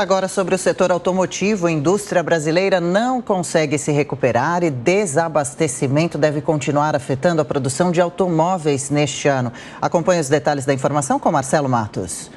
Agora, sobre o setor automotivo, a indústria brasileira não consegue se recuperar e desabastecimento deve continuar afetando a produção de automóveis neste ano. Acompanhe os detalhes da informação com Marcelo Matos.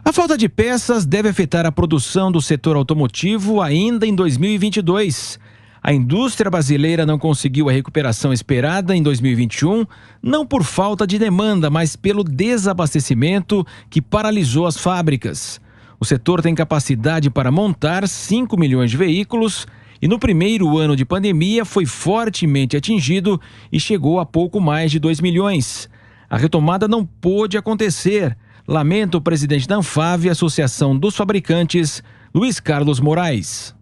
A falta de peças deve afetar a produção do setor automotivo ainda em 2022. A indústria brasileira não conseguiu a recuperação esperada em 2021, não por falta de demanda, mas pelo desabastecimento que paralisou as fábricas. O setor tem capacidade para montar 5 milhões de veículos e no primeiro ano de pandemia foi fortemente atingido e chegou a pouco mais de 2 milhões. A retomada não pôde acontecer, lamenta o presidente da Anfave, Associação dos Fabricantes, Luiz Carlos Moraes.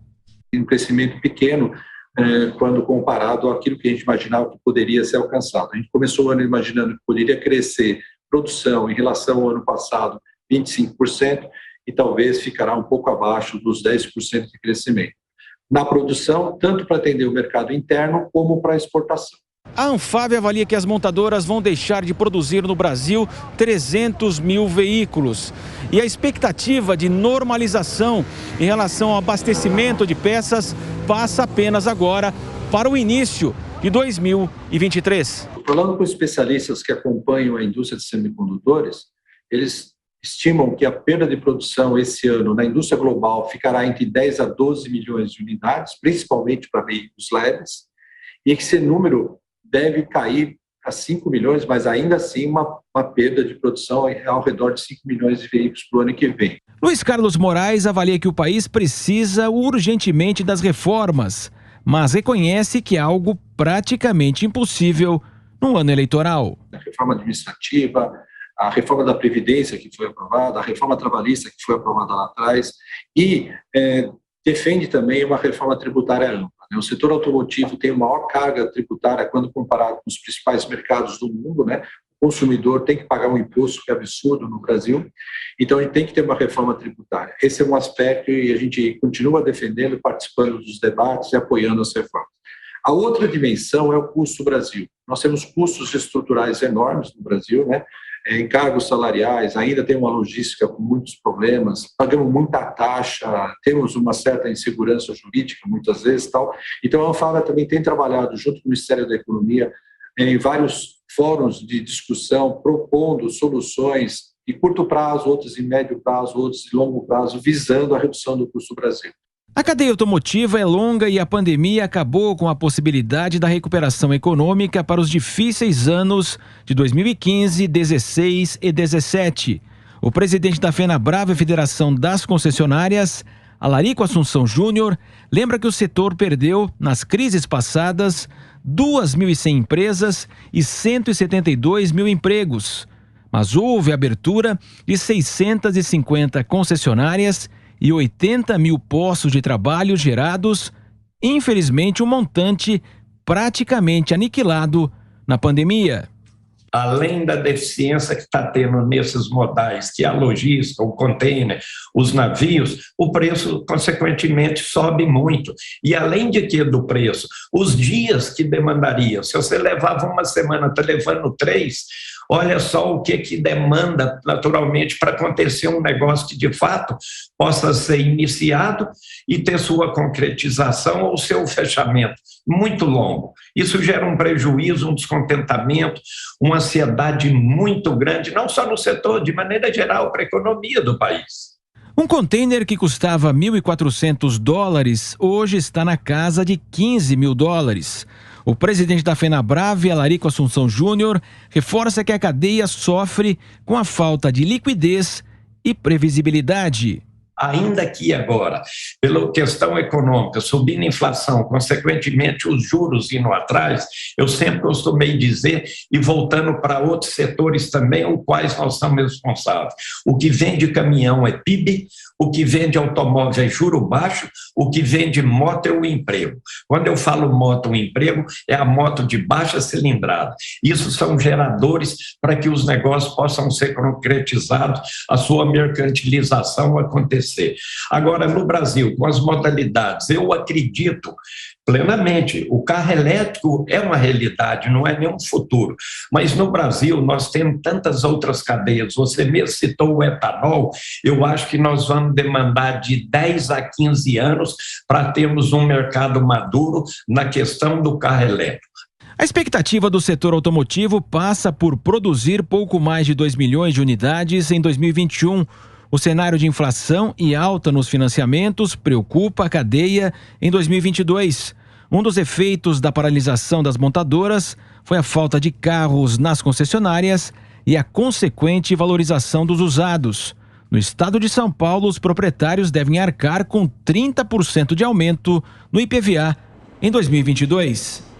Um crescimento pequeno quando comparado àquilo que a gente imaginava que poderia ser alcançado. A gente começou o ano imaginando que poderia crescer produção em relação ao ano passado 25%, e talvez ficará um pouco abaixo dos 10% de crescimento. Na produção, tanto para atender o mercado interno como para a exportação. A Anfave avalia que as montadoras vão deixar de produzir no Brasil 300 mil veículos. E a expectativa de normalização em relação ao abastecimento de peças passa apenas agora para o início de 2023. Falando com especialistas que acompanham a indústria de semicondutores, eles estimam que a perda de produção esse ano na indústria global ficará entre 10 a 12 milhões de unidades, principalmente para veículos leves, e que esse número deve cair a 5 milhões, mas ainda assim uma perda de produção ao redor de 5 milhões de veículos para o ano que vem. Luiz Carlos Moraes avalia que o país precisa urgentemente das reformas, mas reconhece que é algo praticamente impossível no ano eleitoral. A reforma administrativa, a reforma da Previdência que foi aprovada, a reforma trabalhista que foi aprovada lá atrás e defende também uma reforma tributária ampla. O setor automotivo tem maior carga tributária quando comparado com os principais mercados do mundo, né? O consumidor tem que pagar um imposto que é absurdo no Brasil, então a gente tem que ter uma reforma tributária. Esse é um aspecto e a gente continua defendendo, participando dos debates e apoiando as reformas. A outra dimensão é o custo Brasil. Nós temos custos estruturais enormes no Brasil, né? Encargos salariais, ainda tem uma logística com muitos problemas, pagamos muita taxa, temos uma certa insegurança jurídica muitas vezes, tal. Então a Anfave também tem trabalhado junto com o Ministério da Economia em vários fóruns de discussão, propondo soluções de curto prazo, outras em médio prazo, outras de longo prazo, visando a redução do custo Brasil. A cadeia automotiva é longa e a pandemia acabou com a possibilidade da recuperação econômica para os difíceis anos de 2015, 16 e 17. O presidente da FenaBrave, Federação das Concessionárias, Alarico Assunção Júnior, lembra que o setor perdeu, nas crises passadas, 2.100 empresas e 172 mil empregos. Mas houve abertura de 650 concessionárias e 80 mil postos de trabalho gerados, infelizmente um montante praticamente aniquilado na pandemia. Além da deficiência que está tendo nesses modais, que é a logística, o container, os navios, o preço, consequentemente, sobe muito. E além de que do preço, os dias que demandaria, se você levava uma semana, está levando 3, olha só o que demanda naturalmente para acontecer um negócio que de fato possa ser iniciado e ter sua concretização ou seu fechamento muito longo. Isso gera um prejuízo, um descontentamento, uma ansiedade muito grande, não só no setor, de maneira geral, para a economia do país. Um container que custava $1.400 hoje está na casa de $15 mil. O presidente da FenaBrave, Alarico Assunção Júnior, reforça que a cadeia sofre com a falta de liquidez e previsibilidade. Ainda que agora, pela questão econômica, subindo a inflação, consequentemente os juros indo atrás, eu sempre costumei dizer, e voltando para outros setores também, os quais nós somos responsáveis. O que vende caminhão é PIB, o que vende automóvel é juro baixo, o que vende moto é o emprego. Quando eu falo moto, o emprego é a moto de baixa cilindrada. Isso são geradores para que os negócios possam ser concretizados, a sua mercantilização acontecer acontecer. Agora, no Brasil, com as modalidades, eu acredito plenamente, o carro elétrico é uma realidade, não é nenhum futuro. Mas no Brasil, nós temos tantas outras cadeias. Você mesmo citou o etanol, eu acho que nós vamos demandar de 10 a 15 anos para termos um mercado maduro na questão do carro elétrico. A expectativa do setor automotivo passa por produzir pouco mais de 2 milhões de unidades em 2021. O cenário de inflação e alta nos financiamentos preocupa a cadeia em 2022. Um dos efeitos da paralisação das montadoras foi a falta de carros nas concessionárias e a consequente valorização dos usados. No estado de São Paulo, os proprietários devem arcar com 30% de aumento no IPVA em 2022.